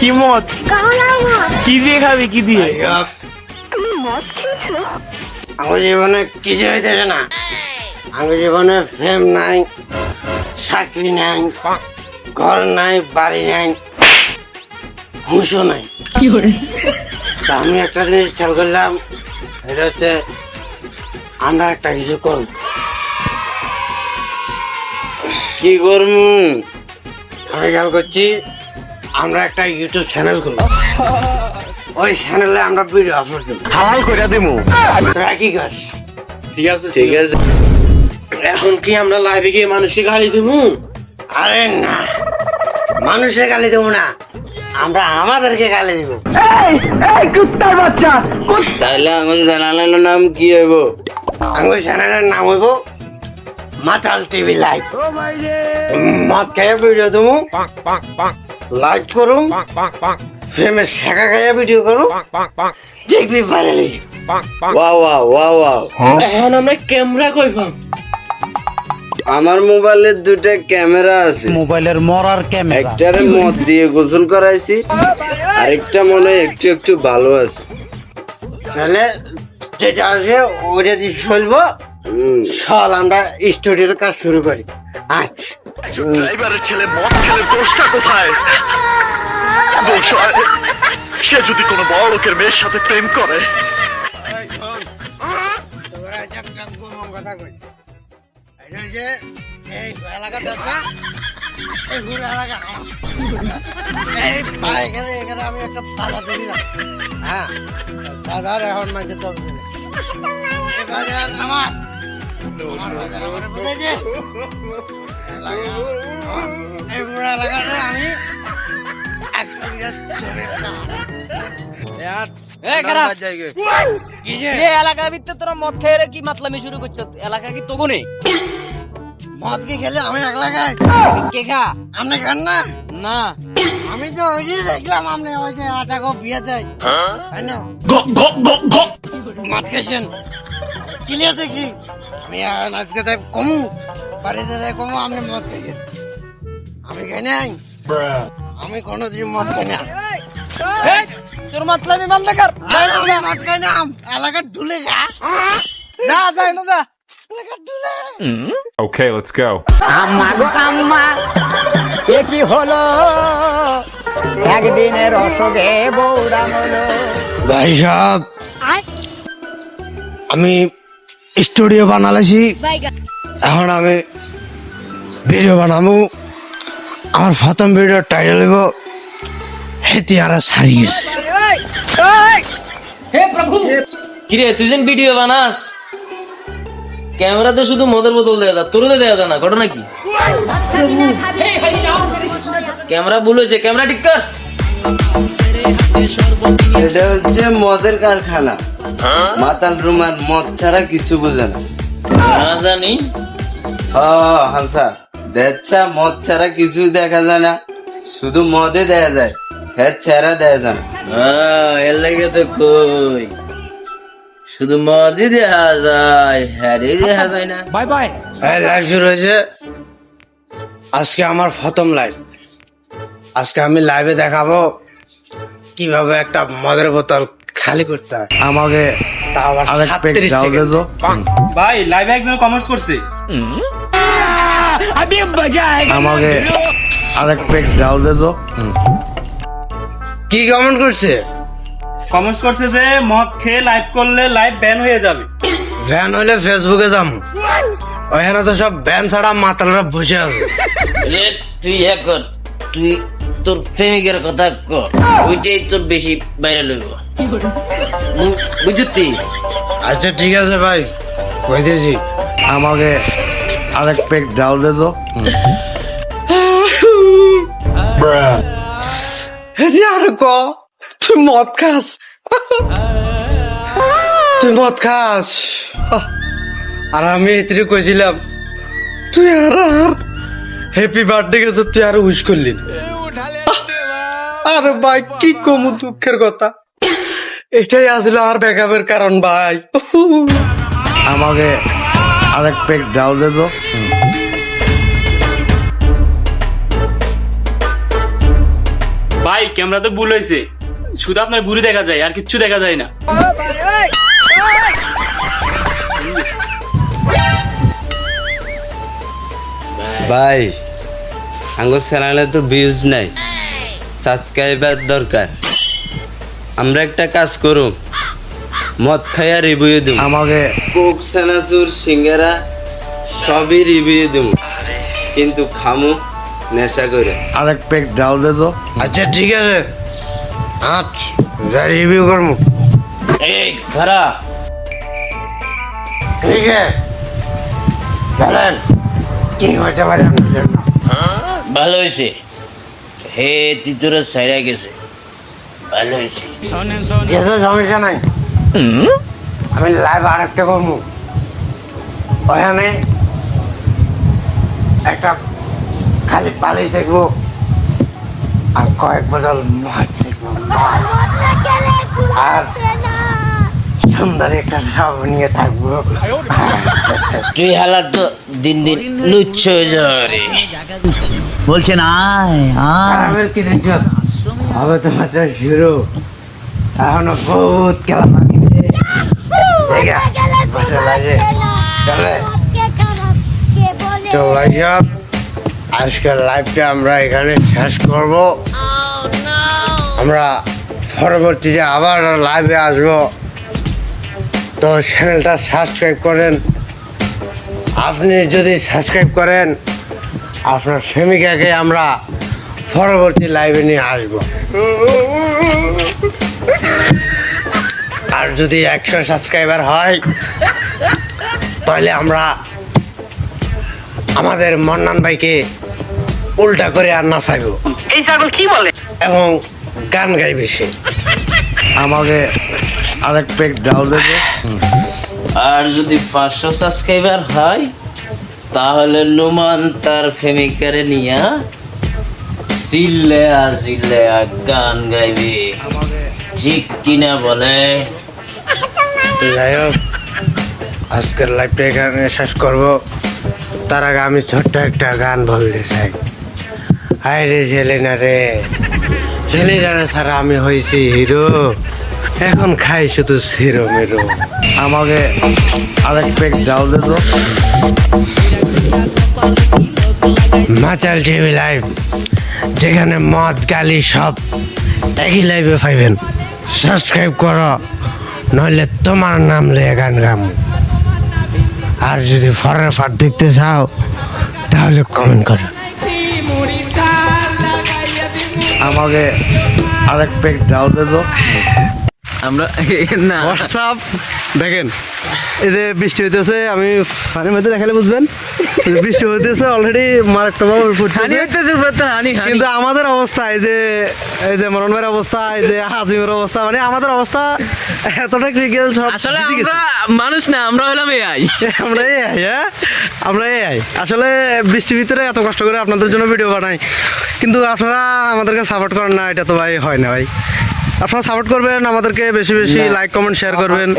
কি মদ? কি দিয়ে খাবি? কি দিয়ে? আমার জীবনে কিছু হইতেছে না। আমার জীবনে ফেম নাই, চাকরি নাই, ঘর নাই, বাড়ি নাই, হুঁশও নাই। তা আমি একটা জিনিস খেয়াল করলাম, এটা হচ্ছে আমরা একটা কিছু করব। কি করব? আমি খেয়াল করছি আমরা একটা ইউটিউব চ্যানেল খুলব। ওই চ্যানেলে আমরা ভিডিও আপলোড দেব। হালাল করে দেবো। তোরা কি কস? ঠিক আছে ঠিক আছে। এখন কি আমরা লাইভে গিয়ে মানুষকে গালি দেবো? আরে না, মানুষের গালি দেবো না, আমরা আমাদেরকে গালি দিব। কুত্তার বাচ্চা। তাহলে আমাদের চ্যানেলের নাম কি হইব? আমার চ্যানেলের নাম হইব মাতাল টিভি লাইভ। মদ খাইয়া ভিডিও দেবো, লাইক করুম, ফেমে শেখা খাইয়া ভিডিও করুম, দেখবি ভাইরালি। Wow wow wow wow. এখন আমরা ক্যামেরা কই পাম? আমার মোবাইলে দুটো ক্যামেরা আছে। মোবাইলের মরার ক্যামেরা। একটারে মদ দিয়ে গোসল করাইছি, আরেকটা মনে হয় একটু একটু ভালো আছে। তাহলে যেটা আছে ওইটা দিয়ে চলবো। চল আমরা স্টুডিওর কাজ শুরু করি। আচ্ছা, ড্রাইভারের ছেলে মদ খেলে দোষটা কোথায়? দোষ হয় সে যদি কোনো বড় লোকের মেয়ের সাথে প্রেম করে। এই এলাকা দেখা, এই পুরো এলাকা এই এখানে এখানে আমি একটা পালা দিলাম। হ্যাঁ, বাজার এখন মাঝে তো এই বাজার আমার বাজার আমার বুঝেছে। এই পুরো এলাকাতে আমি এলাকার ভিতরে তোরা মদ খেয়ে কি মাতলামি শুরু করছ? এলাকা কি তো গুনে মদ কি খেলে আমি একলা খাই? কে খা? আপনি খান না? না আমি তো ওই যে দেখলাম আপনি ওই যে আটা গো বিয়ে যায়, তাই না? মদ খাইছেন ক্লিয়ার দেখি। আমি আজকে তাই কমু, বাড়িতে যাই কমু, আপনি মদ খাইছেন। আমি খাই নাই, আমি কোনোদিন মদ খাই না। তোর মাতলামি বন্ধ কর। আমি মদ খাই না, এলাকার ধুলে যা যা যাই না যা। এলাকার ধুলে। Okay, let's go. আম্মা গো আম্মা, এ কি হলো? একদিনের অসুখে বৌরাম হলো। ভাই সাহেব, আমি স্টুডিও বানালেছি, এখন আমি ভিডিও বানাবো। আমার প্রথম ভিডিও টাইটেল হইব হেতিয়ারা সারিয়েছে। হে প্রভু, কিরে তুই যেন ভিডিও বানাস, ক্যামেরাতে শুধু মদের বোতল দেয়া যা, তোর দেয়া যায় না, ঘটনা কি? ক্যামেরা ভুল হয়েছে, ক্যামেরা ঠিক কর। এটা হচ্ছে মদের কারখানা। মাতাল রুমার মদ ছাড়া কিছু বোঝে না। না জানি হাসা দেখছা, মদ ছাড়া কিছু দেখা যায় না, শুধু মদে দেয়া যায়, হ্যাঁ ছেড়া দেয়া যায় না। এর লাগে তো কই শুধু মদই দেখা যায়, হ্যারি দেখা যায় না। Bye bye. লাইভ শুরু হয়েছে। আজকে আমার প্রথম লাইভ। আজকে আমি লাইভে দেখাবো কিভাবে একটা মদের বোতল খালি করতে হয়। আমাকে তা আবার 37 সেকেন্ড। ভাই লাইভে একজন কমেন্টস করছে। আমাকে আরেক পেক ডাল দে তো। কি কমেন্ট করছে? কমেন্টস করছে যে মদ খেয়ে লাইভ করলে লাইভ ব্যান হয়ে যাবে। ভ্যান হইলে ফেসবুকে যাম, ওখানে তো সব ভ্যান ছাড়া মাতালরা বসে আছে। রে তুই এক কর, তুই তোর প্রেমিকের কথা কর, ওইটাই তোর বেশি ভাইরাল হইব, বুঝতি? আচ্ছা ঠিক আছে ভাই, কইতেছি। আমাকে আরেক পেক ডাল দে তো। আর ক, তুই মদ খাস? তুই মদ খাস? আর আমি এতে কইছিলাম তুই আর হ্যাপি বার্থডে গেছে, তুই আর উইশ করলি না। আরে ভাই কি কমু দুঃখের কথা, এটাই আসলে আর ব্যাকআপের কারণ ভাই। আমাকে আরেক পেক ডাল দে তো। ভাই ক্যামেরাতে ভুল হয়েছে, শুধু আপনার বুড়ি দেখা যায় আর কিচ্ছু দেখা যায় না। ভাই আঙ্গুর চ্যানেলে তো ভিউজ নাই, সাবস্ক্রাইবার দরকার। আমরা একটা কাজ করুম, মদ খাইয়া রিভিউ দিম, আমাকে কোক সানাসুর সিঙ্গারা সবই রিভিউ দিম, কিন্তু খামু নেশা করে। আরেক প্যাক ডাল দে তো। আচ্ছা ঠিক আছে, আচ্ছা রিভিউ করবো। এই খারা ঠিক আছে চলেন, কি করতে পারি আপনার জন্য? ভালো হয়েছে, হে তিতুরা সাইরা গেছে, ভালো হয়েছে। গেছে সমস্যা নাই, আমি লাইভ আরেকটা করবো। ওখানে একটা খালি পালিশ দেখবো আর কয়েক বোতল মদ দেখবো, আর সুন্দর একটা সব নিয়ে থাকবো। তুই হালাত তো দিন দিন লুচ্ছ হয়ে যাবে রে। আরামের কি দেখছো, হবে তো মাত্র শুরু, এখনো বহুত খেলা বাকি। বসে লাগে চলে তো ভাইসব, আজকের লাইভটা আমরা এখানে শেষ করব। আমরা পরবর্তীতে আবার লাইভে আসবো, তো চ্যানেলটা সাবস্ক্রাইব করেন। আপনি যদি সাবস্ক্রাইব করেন, আপনার প্রেমিকাকে আমরা পরবর্তী লাইভে নিয়ে আসবো। আর যদি 100 সাবস্ক্রাইবার হয়, তাহলে আমরা আমাদের মন্নান ভাইকে উল্টা করে আর নাচাইব, এই ছাগল কি বলে? এবং গান গাইবে সে। আমাকে আরেক প্যাক ডাল দেবে। আর যদি 500 সাবস্ক্রাইবার হয়, তাহলে নুমান তার প্রেমিকারে নিয়া চিল্লে গান গাইবে, ঠিক কিনা বলে? তো যাই হোক, আজকের লাইভটা এখানে শেষ করবো। তার আগে আমি ছোট্ট একটা গান বলতে চাই। হায় রে ছেলেনা রে, ছেলেরা ছাড়া আমি হয়েছি হিরো, এখন খাই শুধু সিরো মেরো। আমাকে আরেক প্যাক ডাল দে তো। মাচাল টিভি লাইভ, যেখানে মদ গালি সব একই লাইভে পাইবেন। সাবস্ক্রাইব করো, নইলে তোমার নাম লিয়ে গান গাম। আর যদি ফরের পার্ট দেখতে চাও, তাহলে কমেন্ট করো। আমাকে আরেক প্যাক ডাল দে তো। আমরা না হোয়াটসঅ্যাপ দেখেন, এই যে বৃষ্টি হইতেছে, আমি পানির মধ্যে দেখালে বুঝবেন। এই যে বৃষ্টি হইতেছে, অলরেডি মারাত্মক কিন্তু আমাদের অবস্থা, এই যে মরণ ভাইয়ের অবস্থা, এই যে হাজিমের অবস্থা, মানে আমাদের অবস্থা এতটা ক্রিকেল সব। আসলে আমরা মানুষ না, আমরা হলাম এআই। আমরা এআই, হ্যাঁ আমরা এআই। আসলে বৃষ্টির ভিতরে এত কষ্ট করে আপনাদের জন্য ভিডিও বানাই, কিন্তু আপনারা আমাদেরকে সাপোর্ট করেন না, এটা তো ভাই হয় না ভাই। আপনারা সাপোর্ট করবেন আমাদেরকে, বেশি বেশি লাইক কমেন্ট শেয়ার করবেন।